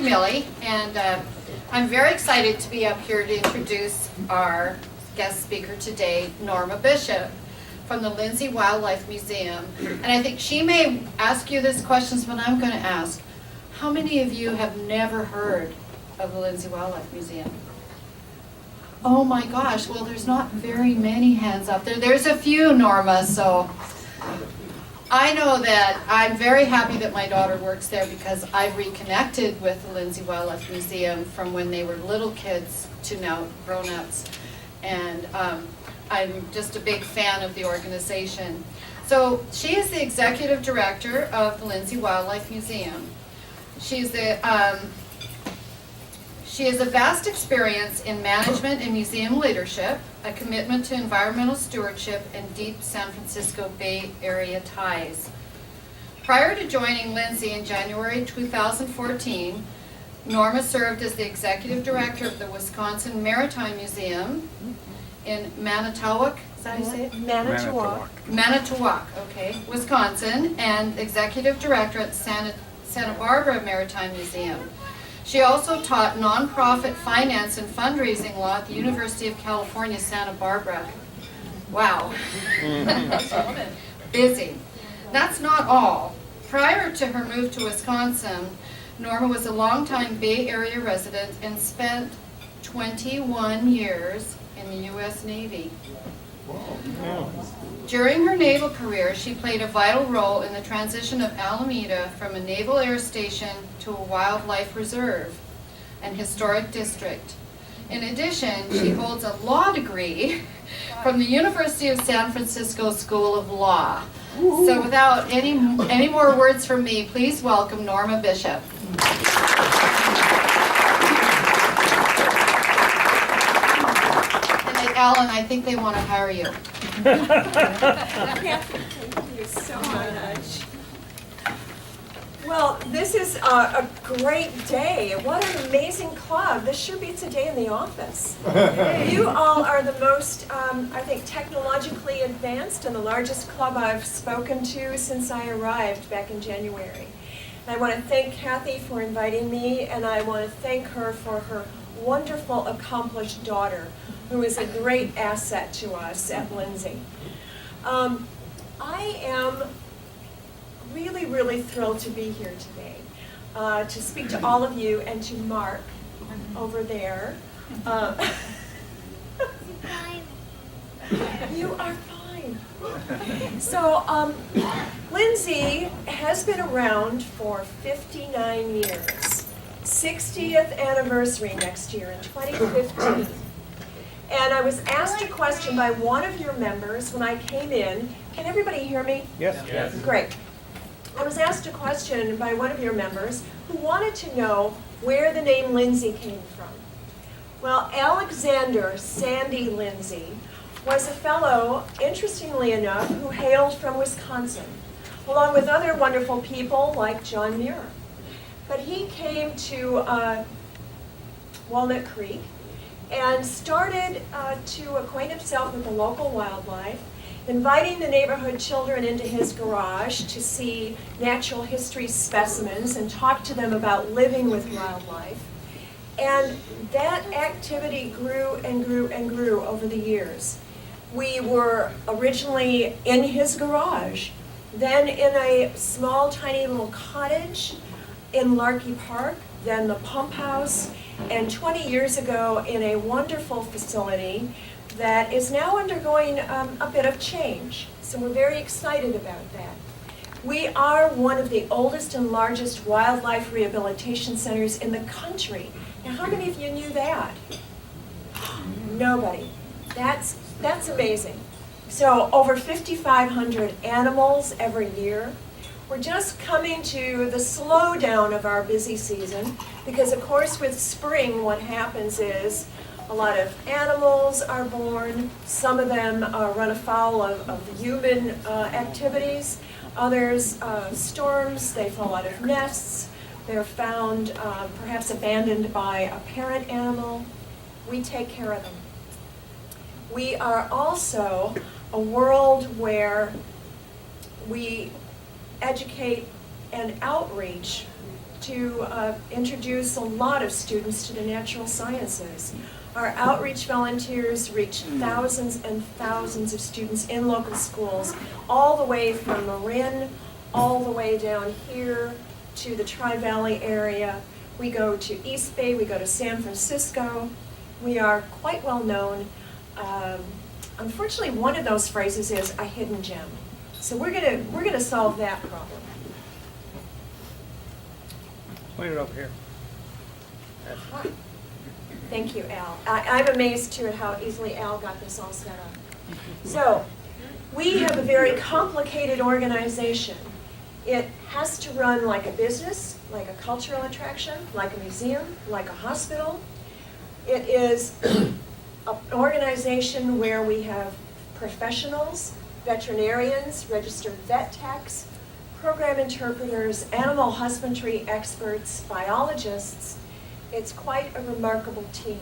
you, Millie, and I'm very excited to be up here to introduce our guest speaker today, Norma Bishop from the Lindsay Wildlife Museum. And I think she may ask you these questions, but I'm going to ask, how many of you have never heard of the Lindsay Wildlife Museum? Oh my gosh, well there's not very many hands up there. There's a few, Norma, so I know that I'm very happy that my daughter works there because I've reconnected with the Lindsay Wildlife Museum from when they were little kids to now grown-ups. And I'm just a big fan of the organization. So she is the executive director of the Lindsay Wildlife Museum. She has a vast experience in management and museum leadership, a commitment to environmental stewardship, and deep San Francisco Bay Area ties. Prior to joining Lindsay in January 2014, Norma served as the executive director of the Wisconsin Maritime Museum in Manitowoc, is that how you say it? Manitowoc. Manitowoc, okay, Wisconsin, and executive director at Santa Barbara Maritime Museum. She also taught nonprofit finance and fundraising law at the University of California, Santa Barbara. Wow. Busy. That's not all. Prior to her move to Wisconsin, Norma was a longtime Bay Area resident and spent 21 years in the U.S. Navy. During her naval career, she played a vital role in the transition of Alameda from a naval air station to a wildlife reserve and historic district. In addition, she holds a law degree from the University of San Francisco School of Law. So without any more words from me, please welcome Norma Bishop. And Alan, I think they want to hire you. Thank you so much. Well, this is a great day. What an amazing club. This sure beats a day in the office. You all are the most, I think, technologically advanced and the largest club I've spoken to since I arrived back in January. And I want to thank Kathy for inviting me, and I want to thank her for her wonderful, accomplished daughter, who is a great asset to us at Lindsay. I am really, really thrilled to be here today, to speak to all of you and to Mark over there. You are fine. So, Lindsay has been around for 59 years. 60th anniversary next year in 2015. And I was asked a question by one of your members when I came in. Can everybody hear me? Yes. Yes. Great. I was asked a question by one of your members who wanted to know where the name Lindsay came from. Well, Alexander Sandy Lindsay was a fellow, interestingly enough, who hailed from Wisconsin, along with other wonderful people like John Muir. But he came to Walnut Creek and started to acquaint himself with the local wildlife, inviting the neighborhood children into his garage to see natural history specimens and talk to them about living with wildlife. And that activity grew and grew and grew over the years. We were originally in his garage, then in a small, tiny little cottage in Larky Park, then the pump house, and 20 years ago in a wonderful facility that is now undergoing a bit of change. So we're very excited about that. We are one of the oldest and largest wildlife rehabilitation centers in the country. Now, how many of you knew that? Nobody. That's amazing. So over 5,500 animals every year. We're just coming to the slowdown of our busy season because, of course, with spring what happens is a lot of animals are born. Some of them run afoul of human activities. Others, storms, they fall out of nests. They're found perhaps abandoned by a parent animal. We take care of them. We are also a world where we educate and outreach to introduce a lot of students to the natural sciences. Our outreach volunteers reach thousands and thousands of students in local schools, all the way from Marin, all the way down here to the Tri-Valley area. We go to East Bay, we go to San Francisco. We are quite well known. Unfortunately, one of those phrases is a hidden gem. So we're gonna solve that problem. Point it over here. Thank you, Al. I'm amazed too at how easily Al got this all set up. So, we have a very complicated organization. It has to run like a business, like a cultural attraction, like a museum, like a hospital. It is an organization where we have professionals, veterinarians, registered vet techs, program interpreters, animal husbandry experts, biologists. It's quite a remarkable team.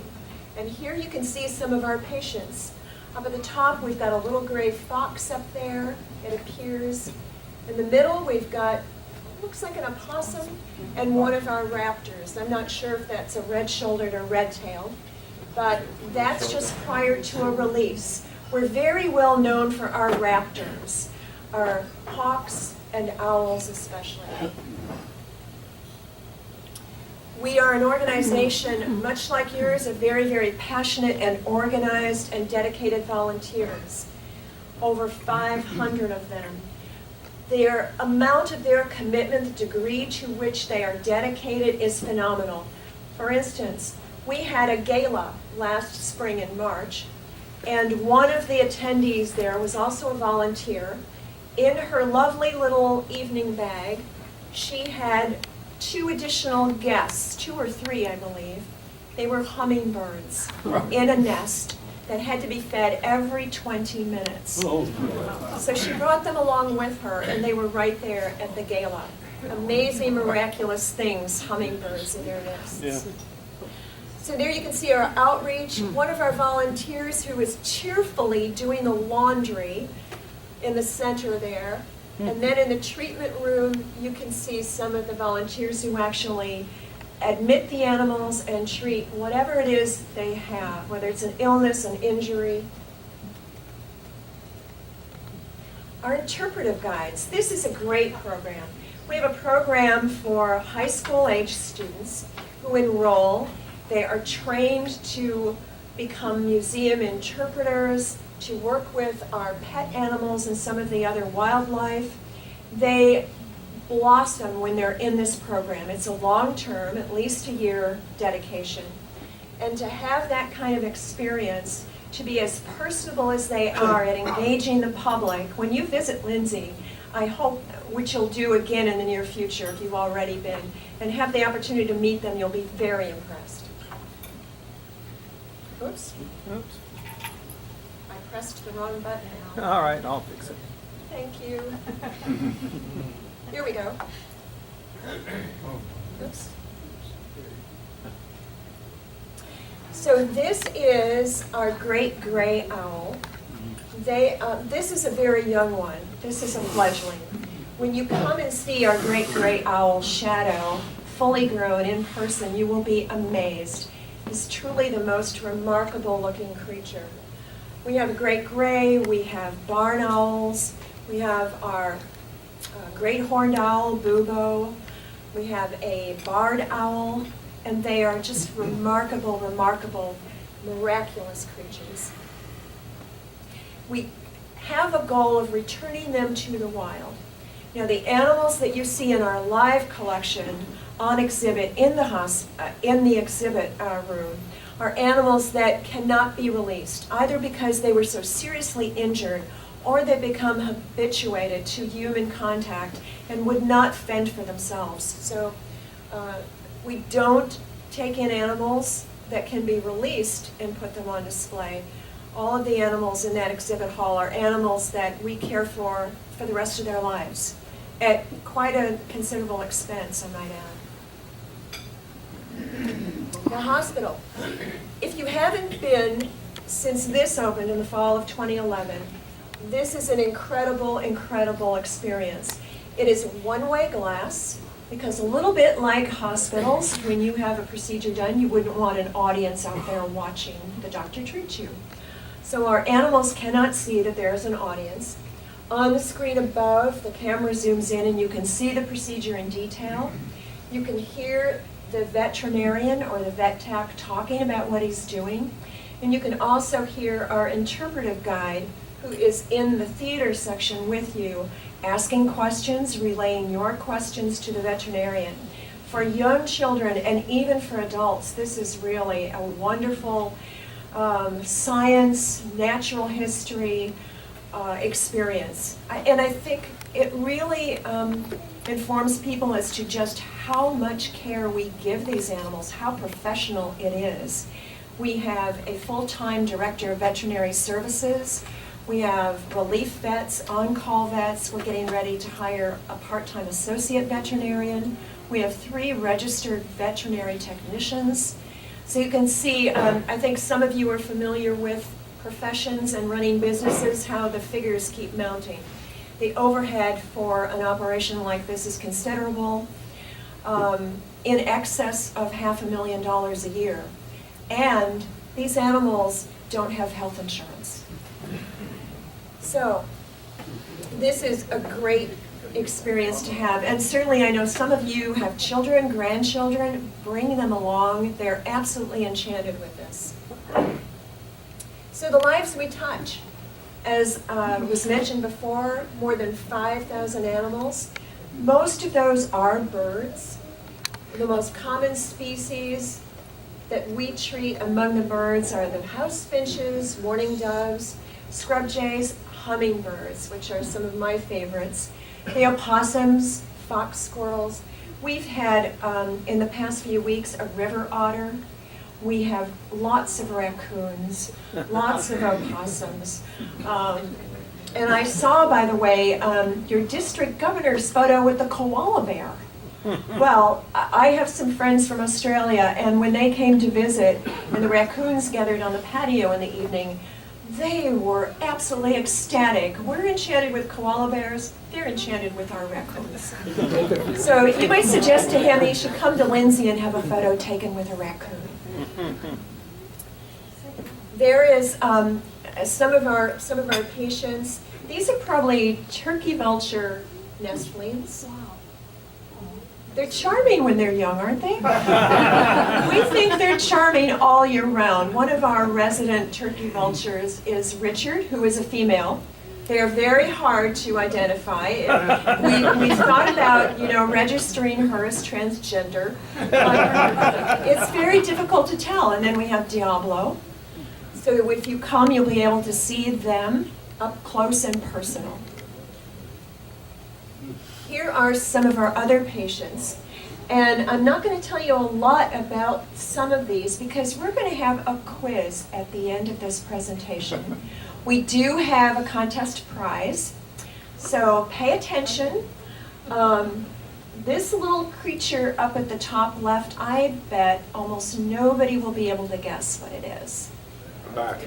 And here you can see some of our patients. Up at the top, we've got a little gray fox up there, it appears. In the middle, we've got, looks like an opossum, and one of our raptors. I'm not sure if that's a red-shouldered or red-tailed, but that's just prior to a release. We're very well known for our raptors, our hawks and owls especially. We are an organization, much like yours, of very, very passionate and organized and dedicated volunteers. Over 500 of them. Their amount of their commitment, the degree to which they are dedicated is phenomenal. For instance, we had a gala last spring in March, and one of the attendees there was also a volunteer. In her lovely little evening bag, she had 2 additional guests, 2 or 3, I believe. They were hummingbirds in a nest that had to be fed every 20 minutes. So she brought them along with her, and they were right there at the gala. Amazing, miraculous things, hummingbirds in their nests. Yeah. So there you can see our outreach. One of our volunteers who is cheerfully doing the laundry in the center there. And then in the treatment room, you can see some of the volunteers who actually admit the animals and treat whatever it is they have, whether it's an illness, an injury. Our interpretive guides. This is a great program. We have a program for high school age students who enroll. They are trained to become museum interpreters, to work with our pet animals and some of the other wildlife. They blossom when they're in this program. It's a long-term, at least a year dedication. And to have that kind of experience, to be as personable as they are at engaging the public, when you visit Lindsay, I hope, which you'll do again in the near future if you've already been, and have the opportunity to meet them, you'll be very impressed. Oops. Oops. I pressed the wrong button now. All right, I'll fix it. Thank you. Here we go. Oops. So this is our great gray owl. This is a very young one. This is a fledgling. When you come and see our great gray owl shadow, fully grown in person, you will be amazed. It's truly the most remarkable looking creature. We have a great gray, we have barn owls, we have our great horned owl, Bubo, we have a barred owl, and they are just remarkable, remarkable, miraculous creatures. We have a goal of returning them to the wild. Now, the animals that you see in our live collection on exhibit in the exhibit room are animals that cannot be released, either because they were so seriously injured or they become habituated to human contact and would not fend for themselves. So we don't take in animals that can be released and put them on display. All of the animals in that exhibit hall are animals that we care for the rest of their lives, at quite a considerable expense, I might add. The hospital. If you haven't been since this opened in the fall of 2011, this is an incredible, incredible experience. It is one-way glass. Because a little bit like hospitals, when you have a procedure done, you wouldn't want an audience out there watching the doctor treat you. So our animals cannot see that there's an audience. On the screen above, the camera zooms in and you can see the procedure in detail. You can hear the veterinarian or the vet tech talking about what he's doing. And you can also hear our interpretive guide, who is in the theater section with you, asking questions, relaying your questions to the veterinarian. For young children and even for adults, this is really a wonderful science, natural history experience. And I think it really informs people as to just how much care we give these animals, how professional it is. We have a full-time director of veterinary services. We have relief vets, on-call vets. We're getting ready to hire a part-time associate veterinarian. We have 3 registered veterinary technicians. So you can see, I think some of you are familiar with professions and running businesses, how the figures keep mounting. The overhead for an operation like this is considerable, in excess of $500,000 a year. And these animals don't have health insurance. So this is a great experience to have. And certainly I know some of you have children, grandchildren. Bring them along. They're absolutely enchanted with this. So the lives we touch, as was mentioned before, more than 5,000 animals. Most of those are birds. The most common species that we treat among the birds are the house finches, mourning doves, scrub jays, hummingbirds, which are some of my favorites. The opossums, fox squirrels. We've had, in the past few weeks, a river otter. We have lots of raccoons, lots of opossums. And I saw, by the way, your district governor's photo with the koala bear. Well, I have some friends from Australia, and when they came to visit, and the raccoons gathered on the patio in the evening, they were absolutely ecstatic. We're enchanted with koala bears. They're enchanted with our raccoons. So you might suggest to him he should come to Lindsay and have a photo taken with a raccoon. There is some of our patients. These are probably turkey vulture nestlings. They're charming when they're young, aren't they? We think they're charming all year round. One of our resident turkey vultures is Richard, who is a female. They are very hard to identify. We thought about, registering her as transgender, but it's very difficult to tell. And then we have Diablo. So if you come, you'll be able to see them up close and personal. Here are some of our other patients. And I'm not going to tell you a lot about some of these because we're going to have a quiz at the end of this presentation. We do have a contest prize, so pay attention. This little creature up at the top left, I bet almost nobody will be able to guess what it is. Back.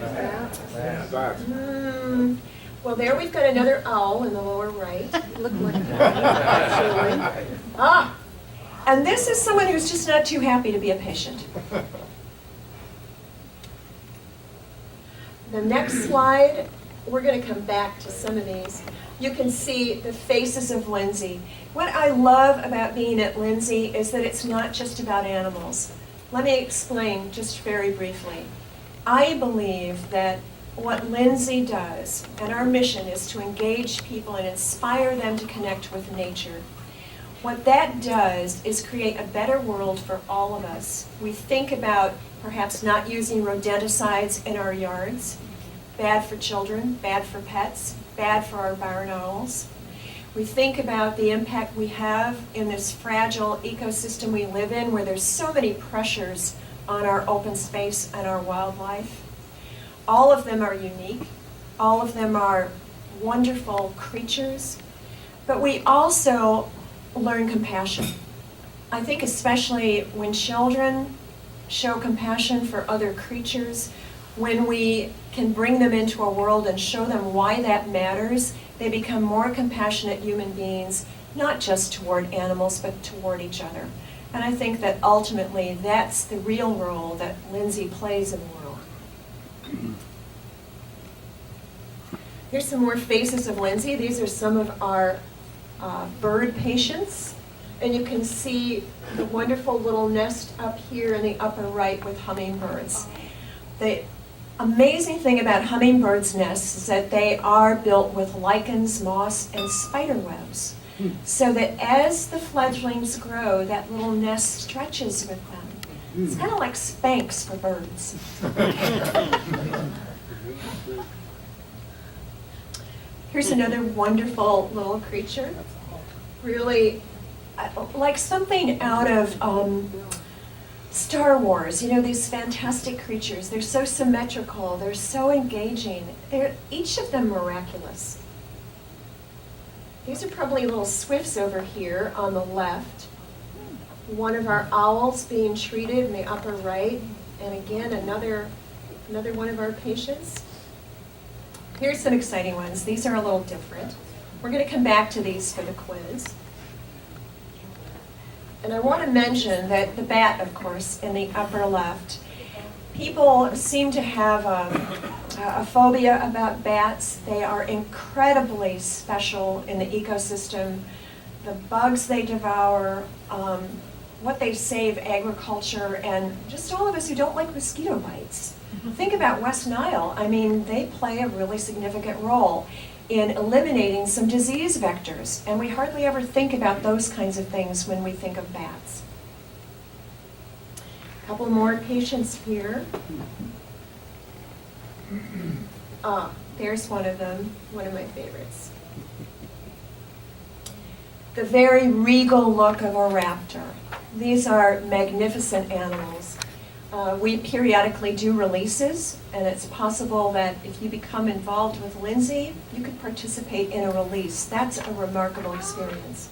Well, there we've got another owl in the lower right. Look like that, actually. And this is someone who's just not too happy to be a patient. The next slide, we're going to come back to some of these. You can see the faces of Lindsay. What I love about being at Lindsay is that it's not just about animals. Let me explain just very briefly. I believe that what Lindsay does, and our mission is to engage people and inspire them to connect with nature. What that does is create a better world for all of us. We think about perhaps not using rodenticides in our yards. Bad for children, bad for pets, bad for our barn owls. We think about the impact we have in this fragile ecosystem we live in where there's so many pressures on our open space and our wildlife. All of them are unique. All of them are wonderful creatures. But we also learn compassion. I think especially when children show compassion for other creatures, when we can bring them into a world and show them why that matters, They become more compassionate human beings, not just toward animals, but toward each other. And I think that ultimately that's the real role that Lindsay plays in the world. Here's some more faces of Lindsay. These are some of our bird patients. And you can see the wonderful little nest up here in the upper right with hummingbirds. The amazing thing about hummingbirds' nests is that they are built with lichens, moss, and spider webs. So that as the fledglings grow, that little nest stretches with them. It's kind of like Spanx for birds. Here's another wonderful little creature. Really like something out of Star Wars. You know, these fantastic creatures. They're so symmetrical. They're so engaging. They're each of them miraculous. These are probably little swifts over here on the left. One of our owls being treated in the upper right. And again, another one of our patients. Here's some exciting ones. These are a little different. We're going to come back to these for the quiz. And I want to mention that the bat, of course, in the upper left, people seem to have a phobia about bats. They are incredibly special in the ecosystem. The bugs they devour, what they save agriculture, and just all of us who don't like mosquito bites. Think about West Nile. I mean, they play a really significant role in eliminating some disease vectors, and we hardly ever think about those kinds of things when we think of bats. A couple more patients here. There's one of them, one of my favorites. The very regal look of a raptor. These are magnificent animals. We periodically do releases, and it's possible that if you become involved with Lindsay, you could participate in a release. That's a remarkable experience.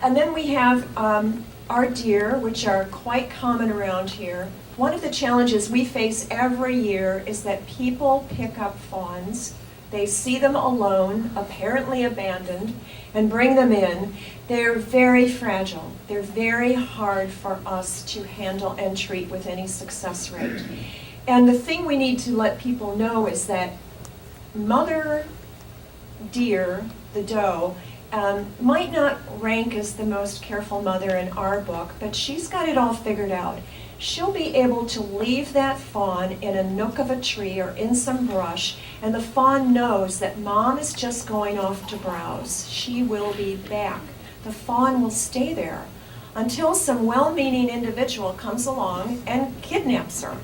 And then we have our deer, which are quite common around here. One of the challenges we face every year is that people pick up fawns. They see them alone, apparently abandoned, and bring them in. They're very fragile. They're very hard for us to handle and treat with any success rate. And the thing we need to let people know is that mother deer, the doe, might not rank as the most careful mother in our book, but she's got it all figured out. She'll be able to leave that fawn in a nook of a tree or in some brush, and the fawn knows that mom is just going off to browse. She will be back. The fawn will stay there until some well-meaning individual comes along and kidnaps her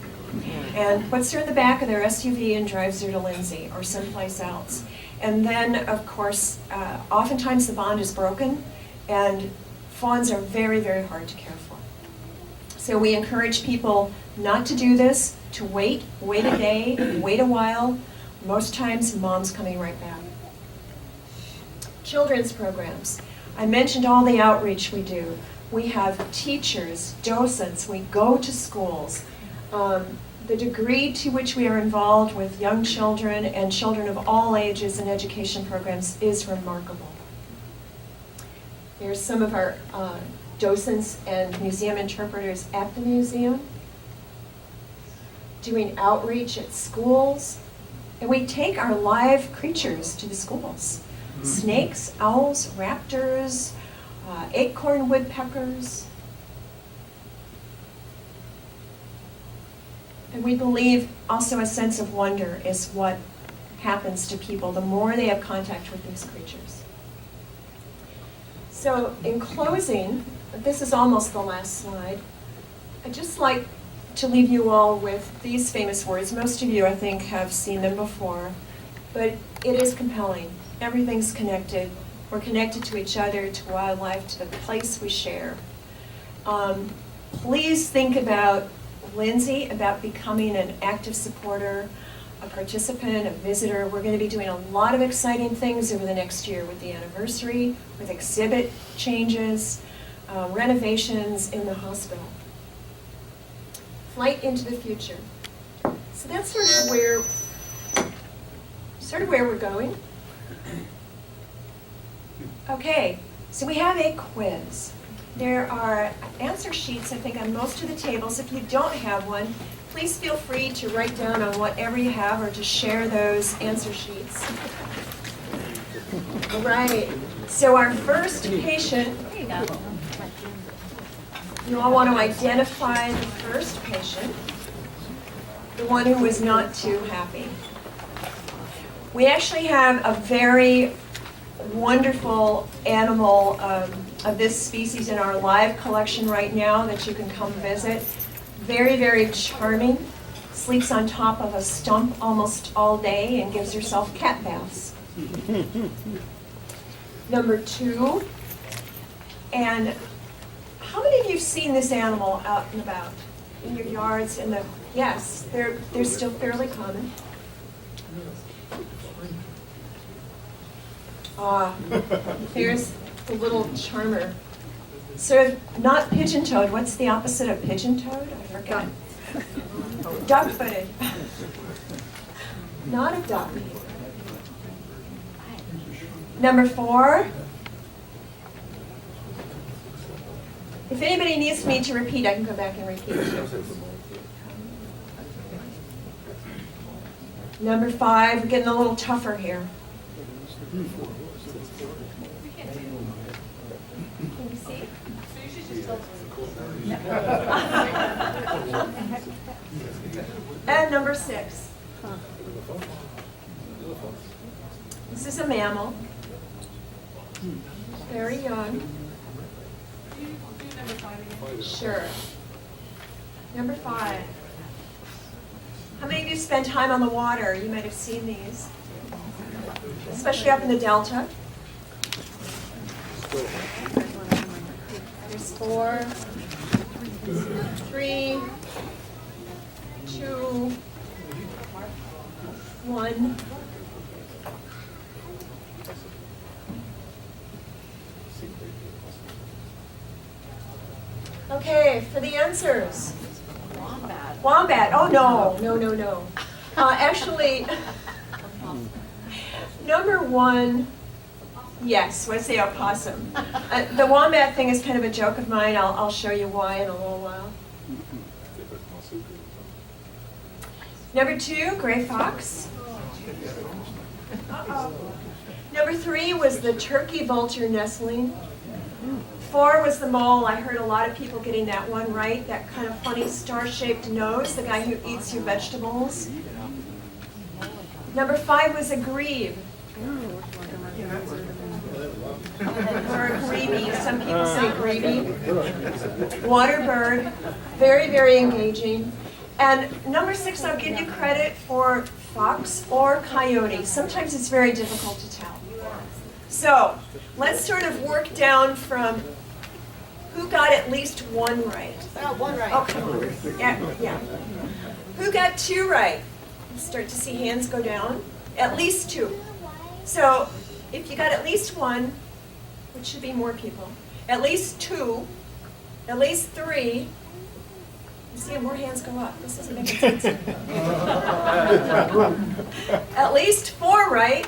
and puts her in the back of their SUV and drives her to Lindsay or someplace else. And then, of course, oftentimes the bond is broken, and fawns are very, very hard to care for. So we encourage people not to do this, to wait a day, wait a while. Most times, mom's coming right back. Children's programs. I mentioned all the outreach we do. We have teachers, docents, we go to schools. The degree to which we are involved with young children and children of all ages in education programs is remarkable. Here's some of our docents and museum interpreters at the museum, doing outreach at schools, and we take our live creatures to the schools. Snakes, owls, raptors, acorn woodpeckers. And we believe also a sense of wonder is what happens to people the more they have contact with these creatures. So in closing, this is almost the last slide. I'd just like to leave you all with these famous words. Most of you, I think, have seen them before, but it is compelling. Everything's connected. We're connected to each other, to wildlife, to the place we share. Please think about Lindsay, about becoming an active supporter, a participant, a visitor. We're going to be doing a lot of exciting things over the next year with the anniversary, with exhibit changes, renovations in the hospital. Flight into the future. So that's sort of where we're going. Okay, so we have a quiz. There are answer sheets, I think, on most of the tables. If you don't have one, please feel free to write down on whatever you have or to share those answer sheets. All right, so our first patient, There you go. you all want to identify the first patient, the one who was not too happy. We actually have a very wonderful animal of this species in our live collection right now that you can come visit. Very, very charming. Sleeps on top of a stump almost all day and gives herself cat baths. Number 2. And how many of you have seen this animal out and about in your yards? Yes, they're still fairly common. Here's the little charmer. So not pigeon-toed. What's the opposite of pigeon-toed? I forgot. Duck-footed. Not a duck. Number 4. If anybody needs me to repeat, I can go back and repeat. Number 5, we're getting a little tougher here. Can you see? And number 6. This is a mammal. Very young. Sure. Number 5. How many of you spend time on the water? You might have seen these, especially up in the Delta. There's 4, 3, 2, 1. Okay, for the answers. Wombat. Wombat. Oh, no. Actually, number 1, yes, let's say opossum. The wombat thing is kind of a joke of mine. I'll show you why in a little while. Number 2, gray fox. Uh-oh. Number 3 was the turkey vulture nestling. 4 was the mole. I heard a lot of people getting that one right, that kind of funny star-shaped nose, the guy who eats your vegetables. Number 5 was a grebe. Or a grebe. Some people say grebe. Water bird. Very, very engaging. And number 6, I'll give you credit for fox or coyote. Sometimes it's very difficult to tell. So let's sort of work down from who got at least 1 right. Oh, 1 right. Oh, come on. Yeah. Who got 2 right? Start to see hands go down. At least 2. So if you got at least 1, which should be more people, at least 2, at least 3, you see more hands go up. This isn't making sense. At least 4 right.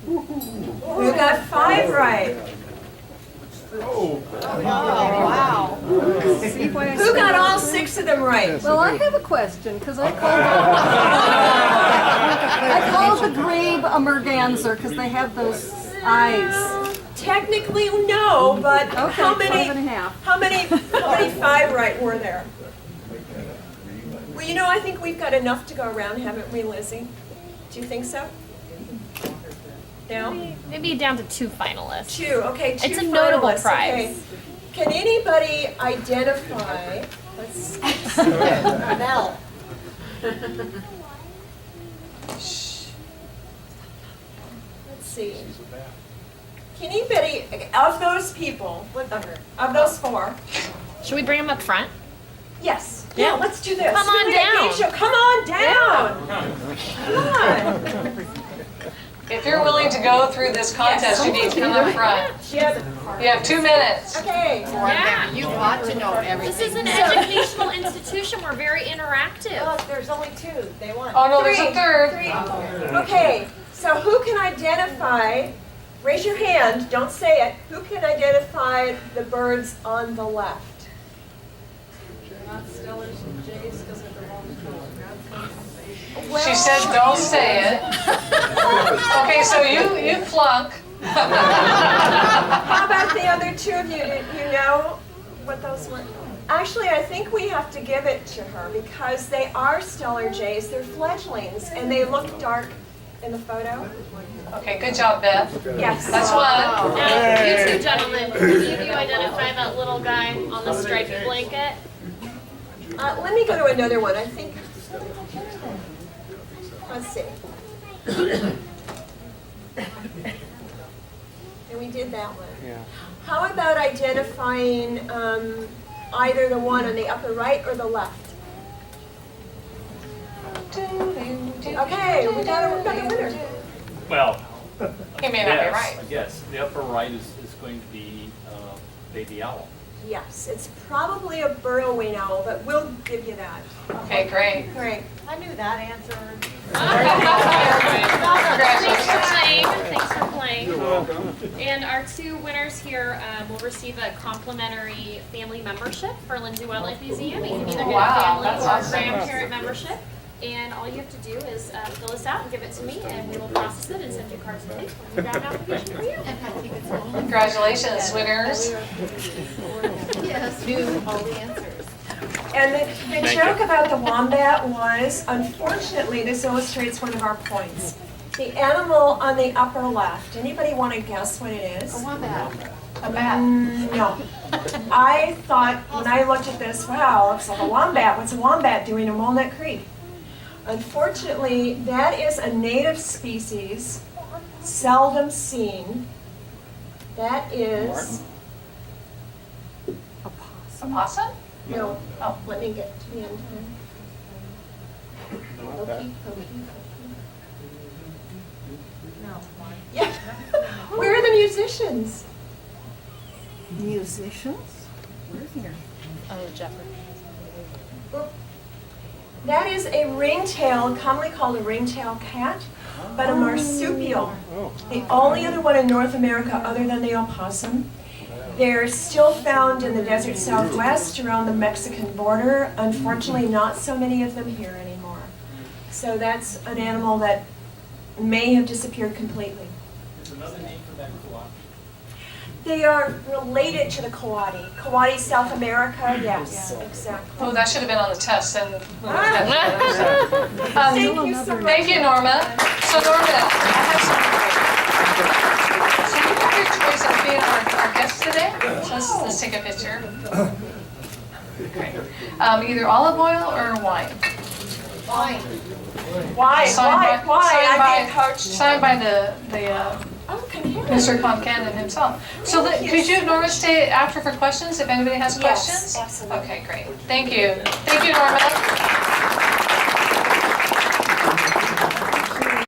Who got 5 right? Oh, wow. Who got all 6 of them right? Well, I have a question, because I called the grebe a merganser, because they have those eyes. Technically, no, but Okay, how many 5.5. how many 5 right were there? Well, you know, I think we've got enough to go around, haven't we, Lizzie? Do you think so? No? Maybe down to 2 finalists. 2, okay, 2 It's a notable finalists, prize. okay. Can anybody identify, let's Mel. let's see. Can anybody, of those people, of those 4, Should we bring them up front? yes, yeah, let's do this. Come on We're gonna down. game show. Come on down. Come on. If you're willing to go through this contest, you need to come up front. Yep. You have 2 minutes. Okay. Yeah. You ought to know everything. This is an educational institution. We're very interactive. There's only 2. They won. Oh, no, there's a 3rd. 3. Okay, So who can identify, raise your hand, don't say it, who can identify the birds on the left? She said, don't say it. Okay, so you flunk. How about the other two of you? Did you know what those were? Actually, I think we have to give it to her because they are stellar jays. They're fledglings and they look dark in the photo. Okay, good job, Beth. Yes. That's one. Now, you two gentlemen, can any of you identify that little guy on the striped blanket? Let me go to another one. I think, let's see. And we did that one. Yeah. How about identifying either the one on the upper right or the left? Okay, we got a winner. Well, He may not be yes, right. yes, the upper right is going to be baby owl. Yes, it's probably a burrowing owl, but we'll give you that. Okay, great. Great. I knew that answer. Thanks for playing. You're welcome. And our two winners here will receive a complimentary family membership for Lindsay Wildlife Museum. You can either get a Wow, family that's or awesome. grandparent membership. And all you have to do is fill this out and give it to me, and we will process it and send you cards and things when we grab an application for you. And I think it's all, Congratulations, winners. yes, knew all the answers. And the joke about the wombat was, unfortunately, this illustrates one of our points. The animal on the upper left, anybody want to guess what it is? A wombat. A bat. No. I thought, when I looked at this, wow, looks like a wombat. What's a wombat doing in Walnut Creek? Unfortunately, that is a native species, seldom seen. That is, A possum? no, Oh. let me get to the end. Pokey, pokey, pokey. Yeah. Where are the musicians? Musicians? Where's here? Oh, Jeffrey. That is a ringtail, commonly called a ringtail cat, but a marsupial. Oh. The only other one in North America other than the opossum. They're still found in the desert southwest around the Mexican border. Unfortunately, not so many of them here anymore. So that's an animal that may have disappeared completely. There's another name for that coati. They are related to the coati. Coati, South America, yes, exactly. Oh, that should have been on the test and. Thank you so much. Thank you, Norma. So Norma, I have some. So you have your choice of being our guest today. So let's take a picture. Great. Either olive oil or wine. Wine. Why? Signed by- signed I'm by- being coached. Signed by the Oh, compare. Mr. Concanon himself. So could you, Norma, stay after for questions if anybody has Yes, questions? absolutely. Okay, great. Thank you. Thank you, Norma.